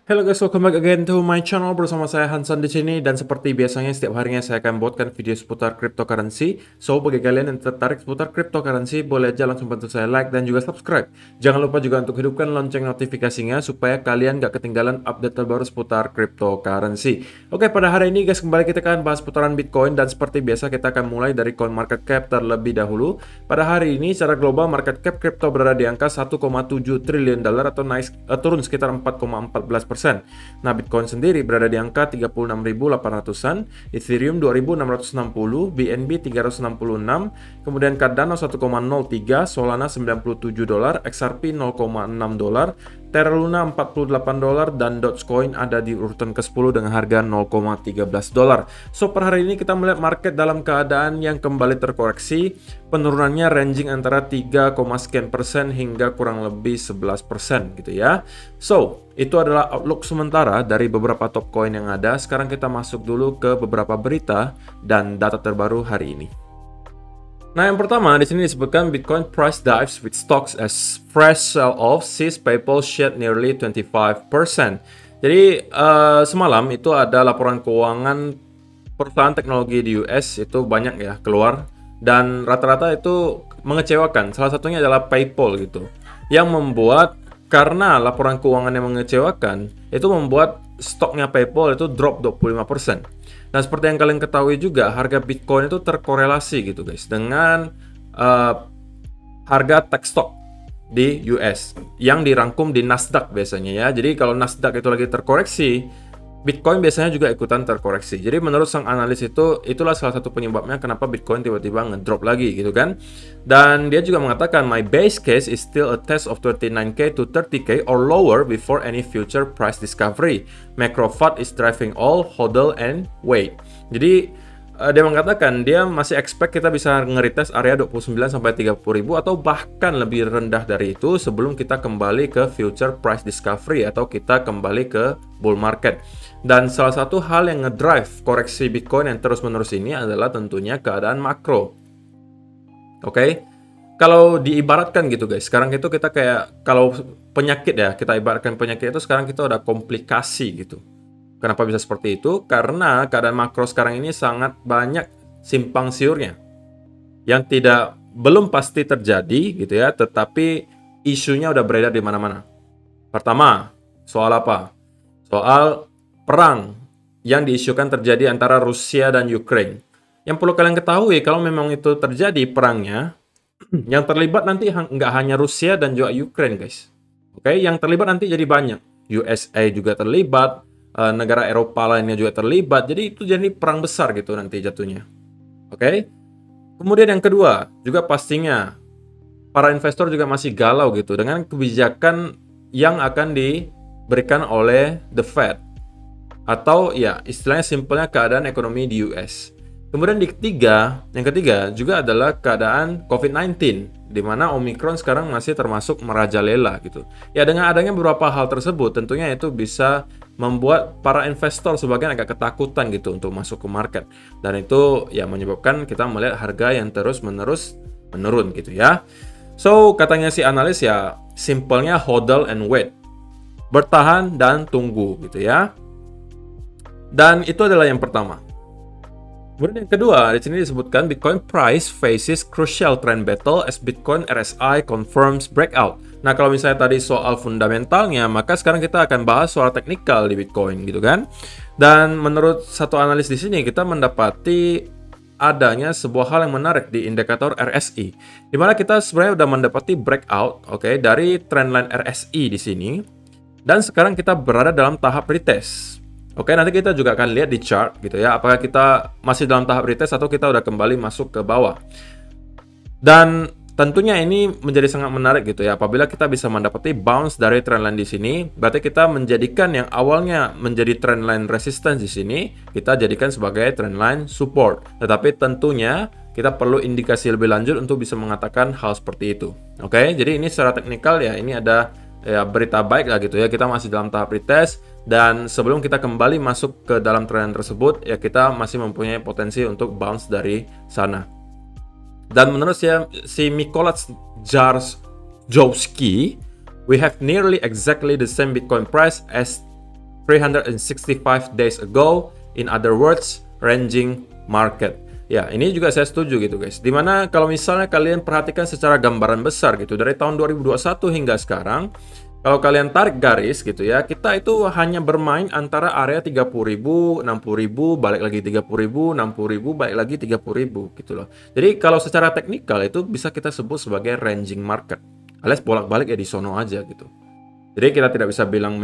Hello guys, welcome back again to my channel bersama saya Hansan di sini dan seperti biasanya setiap harinya saya akan buatkan video seputar cryptocurrency. So bagi kalian yang tertarik seputar cryptocurrency boleh aja langsung bantu saya like dan juga subscribe. Jangan lupa juga untuk hidupkan lonceng notifikasinya supaya kalian gak ketinggalan update terbaru seputar cryptocurrency. Oke, pada hari ini guys kembali kita akan bahas putaran Bitcoin dan seperti biasa kita akan mulai dari coin market cap terlebih dahulu. Pada hari ini secara global market cap crypto berada di angka 1,7 triliun dolar atau turun sekitar 4,14%. Nah, Bitcoin sendiri berada di angka 36.800-an, Ethereum 2.660, BNB 366, kemudian Cardano 1,03, Solana 97 dolar, XRP 0,6 dolar, Terra Luna 48 dolar, dan Dogecoin ada di urutan ke-10 dengan harga 0,13 dolar. So, per hari ini kita melihat market dalam keadaan yang kembali terkoreksi, penurunannya ranging antara 3, sekian persen hingga kurang lebih 11% gitu ya. So, itu adalah outlook sementara dari beberapa top coin yang ada. Sekarang kita masuk dulu ke beberapa berita dan data terbaru hari ini. Nah, yang pertama di sini disebutkan Bitcoin price dives with stocks as fresh sell-off sees PayPal shed nearly 25%. Jadi semalam itu ada laporan keuangan perusahaan teknologi di US itu banyak ya keluar dan rata-rata itu mengecewakan. Salah satunya adalah PayPal gitu, yang membuat karena laporan keuangan yang mengecewakan itu membuat stoknya PayPal itu drop 25%. Nah, seperti yang kalian ketahui juga, harga Bitcoin itu terkorelasi gitu guys dengan harga tech stock di US yang dirangkum di Nasdaq biasanya ya. Jadi kalau Nasdaq itu lagi terkoreksi, Bitcoin biasanya juga ikutan terkoreksi. Jadi menurut sang analis itu, itulah salah satu penyebabnya kenapa Bitcoin tiba-tiba ngedrop lagi gitu kan. Dan dia juga mengatakan, my base case is still a test of 29K to 30K or lower before any future price discovery. Macro FUD is driving all, hodl and wait. Jadi dia mengatakan dia masih expect kita bisa nge-retest area 29 sampai 30 ribu atau bahkan lebih rendah dari itu sebelum kita kembali ke future price discovery atau kita kembali ke bull market. Dan salah satu hal yang ngedrive koreksi Bitcoin yang terus-menerus ini adalah tentunya keadaan makro. Oke. Kalau diibaratkan gitu guys, sekarang itu kita kayak kalau penyakit ya, kita ibaratkan penyakit itu sekarang kita ada komplikasi gitu. Kenapa bisa seperti itu? Karena keadaan makro sekarang ini sangat banyak simpang siurnya yang belum pasti terjadi gitu ya, tetapi isunya udah beredar di mana-mana. Pertama, soal apa? Soal perang yang diisukan terjadi antara Rusia dan Ukraine. Yang perlu kalian ketahui, kalau memang itu terjadi perangnya, yang terlibat nanti nggak hanya Rusia dan juga Ukraine guys. Oke, yang terlibat nanti jadi banyak. USA juga terlibat, negara Eropa lainnya juga terlibat. Jadi itu jadi perang besar gitu nanti jatuhnya. Oke. Kemudian yang kedua, juga pastinya para investor juga masih galau gitu dengan kebijakan yang akan diberikan oleh the Fed. Atau ya istilahnya simpelnya keadaan ekonomi di US. Kemudian yang ketiga juga adalah keadaan COVID-19, di mana Omicron sekarang masih termasuk merajalela gitu. Ya dengan adanya beberapa hal tersebut, tentunya itu bisa membuat para investor sebagian agak ketakutan gitu untuk masuk ke market. Dan itu ya menyebabkan kita melihat harga yang terus-menerus menurun gitu ya. So katanya si analis ya simpelnya hodl and wait. Bertahan dan tunggu gitu ya. Dan itu adalah yang pertama. Kemudian yang kedua, di sini disebutkan Bitcoin price faces crucial trend battle as Bitcoin RSI confirms breakout. Nah, kalau misalnya tadi soal fundamentalnya, maka sekarang kita akan bahas soal teknikal di Bitcoin gitu kan. Dan menurut satu analis di sini kita mendapati adanya sebuah hal yang menarik di indikator RSI, di mana kita sebenarnya sudah mendapati breakout, oke, dari trendline RSI di sini. Dan sekarang kita berada dalam tahap retest. Oke, nanti kita juga akan lihat di chart gitu ya, apakah kita masih dalam tahap retest atau kita udah kembali masuk ke bawah. Dan tentunya ini menjadi sangat menarik gitu ya, apabila kita bisa mendapati bounce dari trendline di sini, berarti kita menjadikan yang awalnya menjadi trendline resistance di sini, kita jadikan sebagai trendline support. Tetapi tentunya kita perlu indikasi lebih lanjut untuk bisa mengatakan hal seperti itu. Oke, jadi ini secara teknikal ya, ini ada ya berita baik lah gitu ya, kita masih dalam tahap retest. Dan sebelum kita kembali masuk ke dalam tren tersebut, ya kita masih mempunyai potensi untuk bounce dari sana. Dan menurut si Mykolas Jarzejowski, we have nearly exactly the same Bitcoin price as 365 days ago. In other words, ranging market. Ya, ini juga saya setuju gitu guys. Dimana kalau misalnya kalian perhatikan secara gambaran besar gitu, dari tahun 2021 hingga sekarang, kalau kalian tarik garis gitu ya, kita itu hanya bermain antara area 30.000, 60.000, balik lagi 30.000, 60.000, balik lagi 30.000 gitu loh. Jadi kalau secara teknikal itu bisa kita sebut sebagai ranging market. Alias bolak-balik ya di sono aja gitu. Jadi kita tidak bisa bilang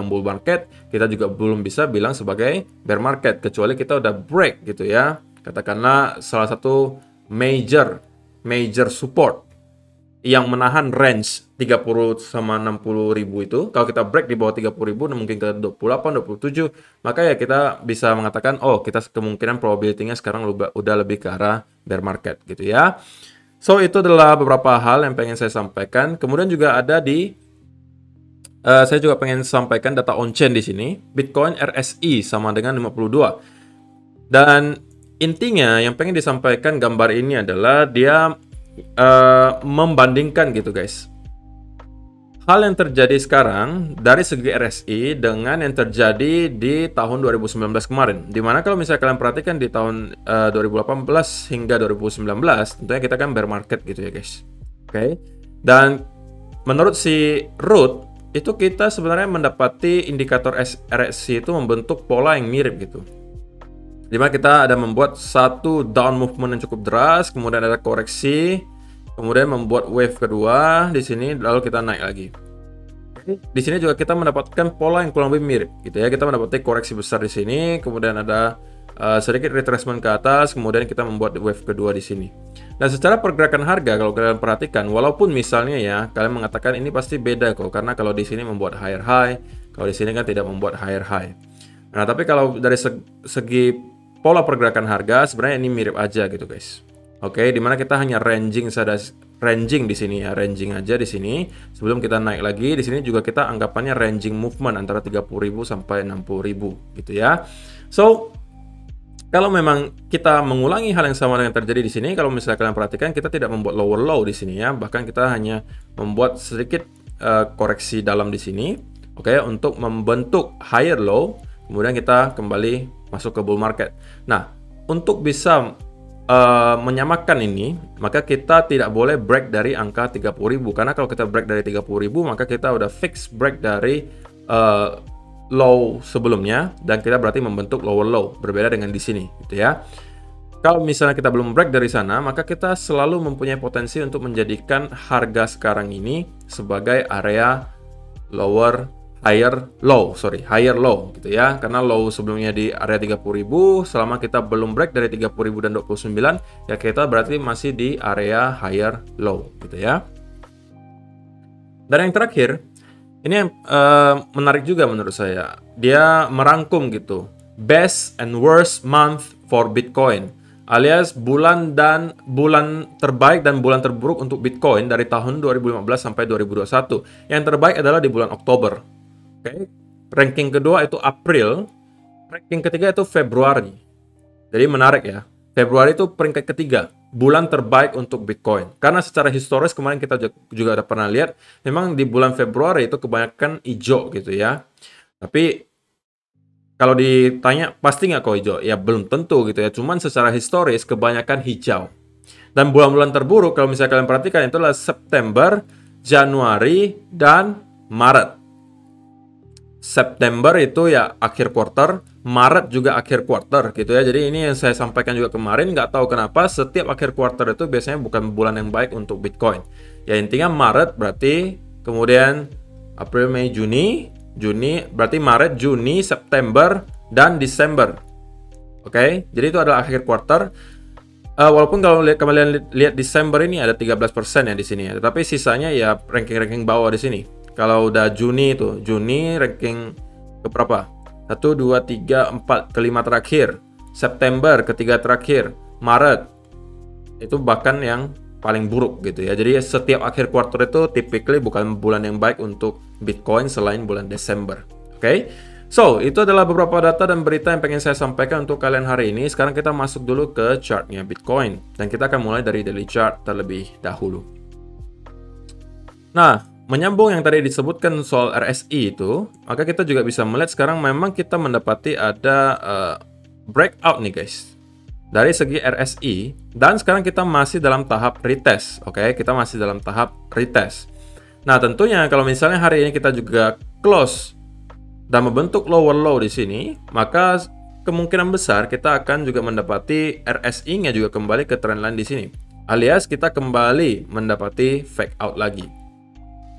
bull market, kita juga belum bisa bilang sebagai bear market kecuali kita udah break gitu ya. Katakanlah salah satu major support yang menahan range 30 sama 60.000 itu. Kalau kita break di bawah 30.000 mungkin ke 28, 27, maka ya kita bisa mengatakan oh, kita kemungkinan probability-nya sekarang udah lebih ke arah bear market gitu ya. So itu adalah beberapa hal yang pengen saya sampaikan. Kemudian juga ada saya juga pengen sampaikan data on-chain di sini. Bitcoin RSI sama dengan 52. Dan intinya yang pengen disampaikan gambar ini adalah dia membandingkan gitu guys. Hal yang terjadi sekarang dari segi RSI dengan yang terjadi di tahun 2019 kemarin. Dimana kalau misalnya kalian perhatikan di tahun 2018 hingga 2019, tentunya kita kan bear market gitu ya guys. Oke. Dan menurut si Root, itu kita sebenarnya mendapati indikator RSI itu membentuk pola yang mirip gitu. Dimana kita ada membuat satu down movement yang cukup deras, kemudian ada koreksi, kemudian membuat wave kedua di sini, lalu kita naik lagi. Di sini juga kita mendapatkan pola yang kurang lebih mirip, gitu ya. Kita mendapatkan koreksi besar di sini, kemudian ada sedikit retracement ke atas, kemudian kita membuat wave kedua di sini. Dan secara pergerakan harga, kalau kalian perhatikan, walaupun misalnya ya, kalian mengatakan ini pasti beda kok, karena kalau di sini membuat higher high, kalau di sini kan tidak membuat higher high. Nah, tapi kalau dari segi pola pergerakan harga sebenarnya ini mirip aja gitu guys. Oke, dimana kita hanya ranging di sini ya, ranging aja di sini. Sebelum kita naik lagi, di sini juga kita anggapannya ranging movement antara 30.000 sampai 60.000 gitu ya. So, kalau memang kita mengulangi hal yang sama dengan terjadi di sini, kalau misalnya kalian perhatikan kita tidak membuat lower low di sini ya, bahkan kita hanya membuat sedikit koreksi dalam di sini, oke, untuk membentuk higher low. Kemudian kita kembali masuk ke bull market. Nah, untuk bisa menyamakan ini, maka kita tidak boleh break dari angka 30.000. Karena kalau kita break dari 30.000, maka kita udah fix break dari low sebelumnya, dan kita berarti membentuk lower low. Berbeda dengan di sini, gitu ya. Kalau misalnya kita belum break dari sana, maka kita selalu mempunyai potensi untuk menjadikan harga sekarang ini sebagai area higher low gitu ya, karena low sebelumnya di area 30.000, selama kita belum break dari 30.000 dan 29 ya kita berarti masih di area higher low gitu ya. Dan yang terakhir ini yang menarik juga menurut saya, dia merangkum gitu best and worst month for Bitcoin, alias bulan terbaik dan bulan terburuk untuk Bitcoin dari tahun 2015 sampai 2021. Yang terbaik adalah di bulan Oktober. Oke. Ranking kedua itu April, ranking ketiga itu Februari. Jadi menarik ya. Februari itu peringkat ketiga, bulan terbaik untuk Bitcoin. Karena secara historis kemarin kita juga ada pernah lihat, memang di bulan Februari itu kebanyakan hijau gitu ya. Tapi kalau ditanya pasti nggak kok hijau? Ya belum tentu gitu ya. Cuman secara historis kebanyakan hijau. Dan bulan-bulan terburuk kalau misalnya kalian perhatikan itu adalah September, Januari, dan Maret. September itu ya akhir quarter, Maret juga akhir quarter gitu ya. Jadi ini yang saya sampaikan juga kemarin, nggak tahu kenapa setiap akhir quarter itu biasanya bukan bulan yang baik untuk Bitcoin. Ya intinya Maret berarti, kemudian April, Mei, Juni berarti Maret, Juni, September, dan Desember. Oke, jadi itu adalah akhir quarter. Walaupun kalau kalian lihat Desember ini ada 13% ya di sini ya, tetapi sisanya ya ranking-ranking bawah di sini. Kalau udah Juni ranking ke berapa? 1, 2, 3, 4, kelima terakhir. September ketiga terakhir. Maret itu bahkan yang paling buruk gitu ya. Jadi setiap akhir quarter itu typically bukan bulan yang baik untuk Bitcoin selain bulan Desember. Oke? So, itu adalah beberapa data dan berita yang pengen saya sampaikan untuk kalian hari ini. Sekarang kita masuk dulu ke chartnya Bitcoin. Dan kita akan mulai dari daily chart terlebih dahulu. Nah, menyambung yang tadi disebutkan soal RSI itu, maka kita juga bisa melihat sekarang memang kita mendapati ada breakout nih guys. Dari segi RSI, dan sekarang kita masih dalam tahap retest. Oke, kita masih dalam tahap retest. Nah, tentunya kalau misalnya hari ini kita juga close dan membentuk lower low di sini, maka kemungkinan besar kita akan juga mendapati RSI-nya juga kembali ke trendline di sini. Alias kita kembali mendapati fake out lagi.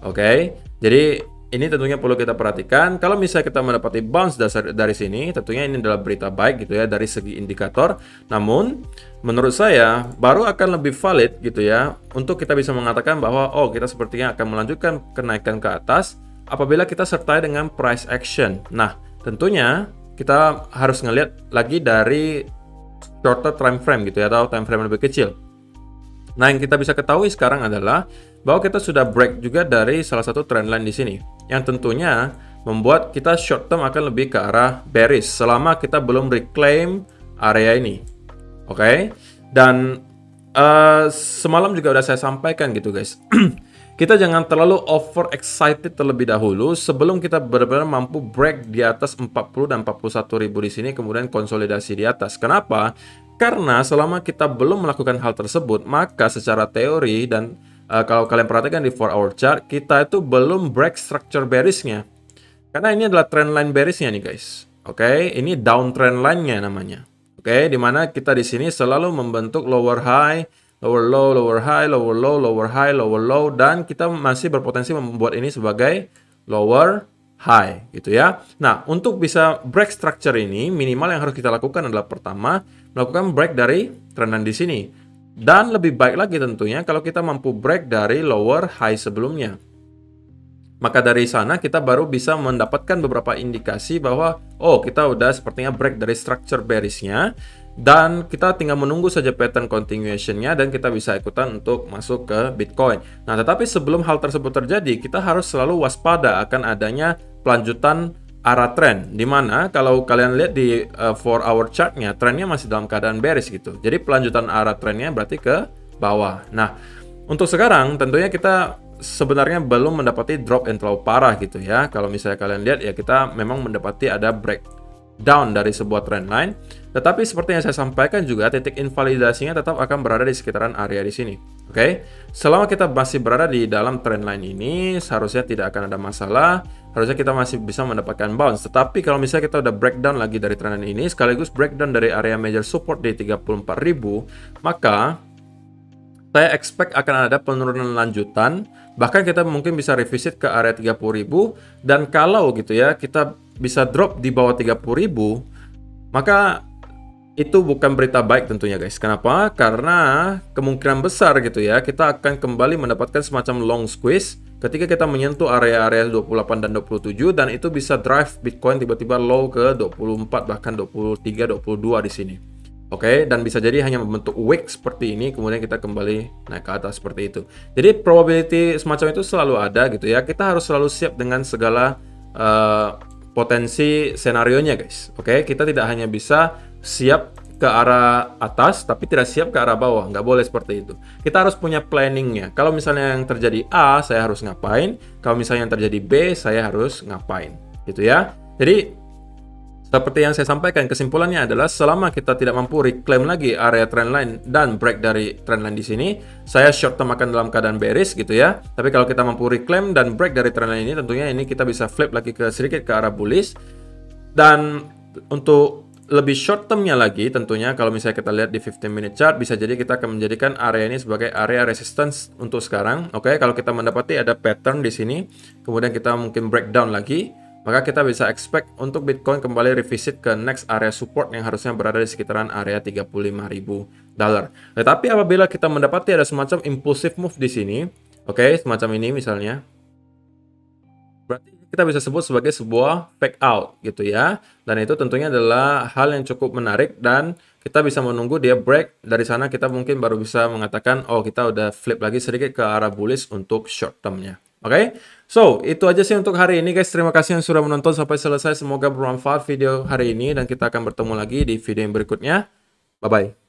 Oke, jadi ini tentunya perlu kita perhatikan. Kalau misalnya kita mendapati bounce dari sini, tentunya ini adalah berita baik gitu ya dari segi indikator. Namun, menurut saya baru akan lebih valid gitu ya untuk kita bisa mengatakan bahwa oh kita sepertinya akan melanjutkan kenaikan ke atas apabila kita sertai dengan price action. Nah, tentunya kita harus ngelihat lagi dari shorter time frame gitu ya atau time frame lebih kecil. Nah, yang kita bisa ketahui sekarang adalah bahwa kita sudah break juga dari salah satu trendline di sini, yang tentunya membuat kita short term akan lebih ke arah bearish selama kita belum reclaim area ini. Oke, dan semalam juga udah saya sampaikan gitu guys. Kita jangan terlalu over excited terlebih dahulu sebelum kita benar-benar mampu break di atas 40 dan 41 ribu di sini, kemudian konsolidasi di atas. Kenapa? Karena selama kita belum melakukan hal tersebut, maka secara teori dan kalau kalian perhatikan di 4-hour chart, kita itu belum break structure bearish-nya. Karena ini adalah trendline bearish-nya nih guys. Oke, ini down trend line-nya namanya. Oke, dimana kita di sini selalu membentuk lower high, lower low, lower high, lower low, lower high, lower low, dan kita masih berpotensi membuat ini sebagai lower high gitu ya. Nah, untuk bisa break structure ini, minimal yang harus kita lakukan adalah pertama, melakukan break dari trendline di sini. Dan lebih baik lagi tentunya kalau kita mampu break dari lower high sebelumnya. Maka dari sana kita baru bisa mendapatkan beberapa indikasi bahwa oh kita udah sepertinya break dari structure bearish-nya. Dan kita tinggal menunggu saja pattern continuation-nya dan kita bisa ikutan untuk masuk ke Bitcoin. Nah, tetapi sebelum hal tersebut terjadi, kita harus selalu waspada akan adanya pelanjutan arah tren. Dimana kalau kalian lihat di 4-hour chart-nya, trennya masih dalam keadaan bearish gitu. Jadi pelanjutan arah trennya berarti ke bawah. Nah, untuk sekarang tentunya kita sebenarnya belum mendapati drop yang terlalu parah gitu ya. Kalau misalnya kalian lihat ya kita memang mendapati ada breakdown dari sebuah trendline. Tetapi seperti yang saya sampaikan juga, titik invalidasinya tetap akan berada di sekitaran area di sini. Oke, selama kita masih berada di dalam trendline ini, seharusnya tidak akan ada masalah. Harusnya kita masih bisa mendapatkan bounce. Tetapi kalau misalnya kita udah breakdown lagi dari trendline ini, sekaligus breakdown dari area major support di 34.000, maka saya expect akan ada penurunan lanjutan. Bahkan kita mungkin bisa revisit ke area 30.000. Dan kalau gitu ya, kita bisa drop di bawah 30.000, maka itu bukan berita baik tentunya guys. Kenapa? Karena kemungkinan besar gitu ya, kita akan kembali mendapatkan semacam long squeeze ketika kita menyentuh area-area 28 dan 27, dan itu bisa drive Bitcoin tiba-tiba low ke 24 bahkan 23, 22 di sini. Oke, dan bisa jadi hanya membentuk wick seperti ini, kemudian kita kembali naik ke atas seperti itu. Jadi probability semacam itu selalu ada gitu ya. Kita harus selalu siap dengan segala potensi senarionya guys. Oke, kita tidak hanya bisa siap ke arah atas tapi tidak siap ke arah bawah, nggak boleh seperti itu. Kita harus punya planningnya. Kalau misalnya yang terjadi A, saya harus ngapain? Kalau misalnya yang terjadi B, saya harus ngapain, gitu ya. Jadi seperti yang saya sampaikan, kesimpulannya adalah selama kita tidak mampu reclaim lagi area trendline dan break dari trendline di sini, saya short term akan dalam keadaan bearish gitu ya. Tapi kalau kita mampu reclaim dan break dari trendline ini, tentunya ini kita bisa flip lagi ke sedikit ke arah bullish. Dan untuk lebih short termnya lagi, tentunya kalau misalnya kita lihat di 15-minute chart, bisa jadi kita akan menjadikan area ini sebagai area resistance untuk sekarang. Oke, kalau kita mendapati ada pattern di sini, kemudian kita mungkin breakdown lagi, maka kita bisa expect untuk Bitcoin kembali revisit ke next area support yang harusnya berada di sekitaran area $35.000. Tetapi apabila kita mendapati ada semacam impulsive move di sini, oke, semacam ini misalnya, berarti kita bisa sebut sebagai sebuah fake out gitu ya. Dan itu tentunya adalah hal yang cukup menarik dan kita bisa menunggu dia break. Dari sana kita mungkin baru bisa mengatakan oh kita udah flip lagi sedikit ke arah bullish untuk short termnya. Oke, so itu aja sih untuk hari ini guys. Terima kasih yang sudah menonton sampai selesai. Semoga bermanfaat video hari ini dan kita akan bertemu lagi di video yang berikutnya. Bye-bye.